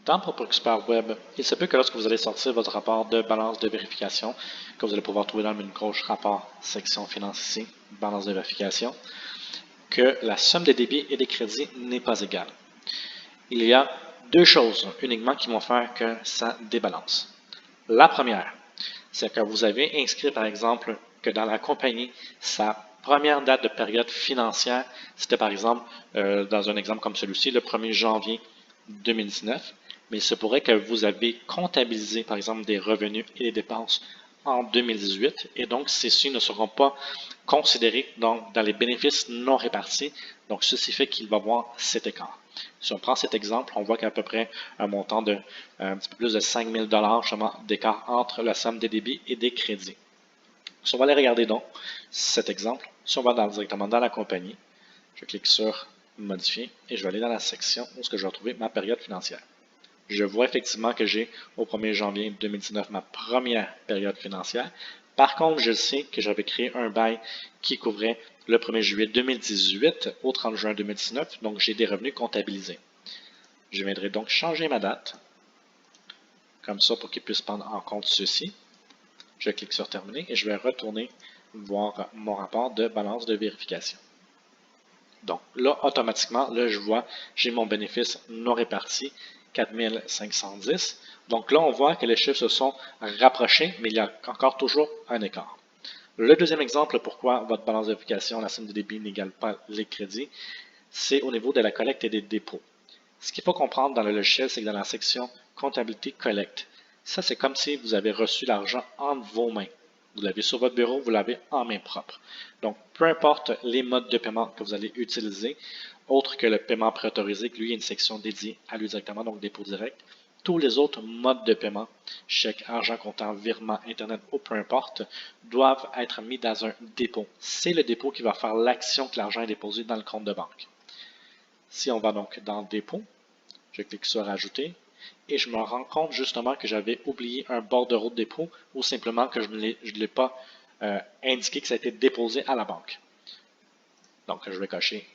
Dans PropoExpert Web, il se peut que lorsque vous allez sortir votre rapport de balance de vérification, que vous allez pouvoir trouver dans le menu gauche rapport, section finance ici, balance de vérification, que la somme des débits et des crédits n'est pas égale. Il y a deux choses uniquement qui vont faire que ça débalance. La première, c'est que vous avez inscrit par exemple que dans la compagnie, sa première date de période financière, c'était par exemple, dans un exemple comme celui-ci, le 1er janvier 2019, mais il se pourrait que vous avez comptabilisé par exemple des revenus et des dépenses en 2018 et donc ceux-ci ne seront pas considérés dans les bénéfices non répartis. Donc ceci fait qu'il va y avoir cet écart. Si on prend cet exemple, on voit qu'à peu près un montant de un petit peu plus de 5 000 $ d'écart entre la somme des débits et des crédits. Si on va aller regarder donc cet exemple, si on va directement dans la compagnie, je clique sur modifier et je vais aller dans la section où je vais retrouver ma période financière. Je vois effectivement que j'ai au 1er janvier 2019 ma première période financière. Par contre, je sais que j'avais créé un bail qui couvrait le 1er juillet 2018 au 30 juin 2019, donc j'ai des revenus comptabilisés. Je viendrai donc changer ma date, comme ça pour qu'il puisse prendre en compte ceci. Je clique sur terminer et je vais retourner voir mon rapport de balance de vérification. Donc là, automatiquement, là, je vois, j'ai mon bénéfice non réparti, 4510. Donc là, on voit que les chiffres se sont rapprochés, mais il y a encore toujours un écart. Le deuxième exemple, pourquoi votre balance de vérification, la somme de débit n'égale pas les crédits, c'est au niveau de la collecte et des dépôts. Ce qu'il faut comprendre dans le logiciel, c'est que dans la section comptabilité collecte, ça c'est comme si vous avez reçu l'argent entre vos mains. Vous l'avez sur votre bureau, vous l'avez en main propre. Donc, peu importe les modes de paiement que vous allez utiliser, autre que le paiement préautorisé, que lui, il y a une section dédiée à lui directement, donc dépôt direct. Tous les autres modes de paiement, chèque, argent comptant, virement, Internet ou peu importe, doivent être mis dans un dépôt. C'est le dépôt qui va faire l'action que l'argent est déposé dans le compte de banque. Si on va donc dans dépôt, je clique sur ajouter et je me rends compte justement que j'avais oublié un bordereau de dépôt ou simplement que je ne l'ai pas indiqué que ça a été déposé à la banque. Donc je vais cocher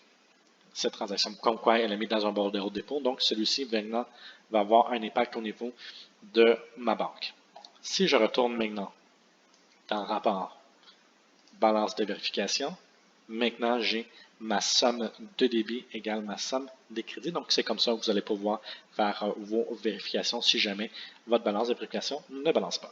cette transaction comme quoi elle est mise dans un bordereau de dépôt. Donc celui-ci maintenant va avoir un impact au niveau de ma banque. Si je retourne maintenant dans rapport balance de vérification, maintenant j'ai ma somme de débit égale ma somme des crédits. Donc, c'est comme ça que vous allez pouvoir faire vos vérifications si jamais votre balance de vérification ne balance pas.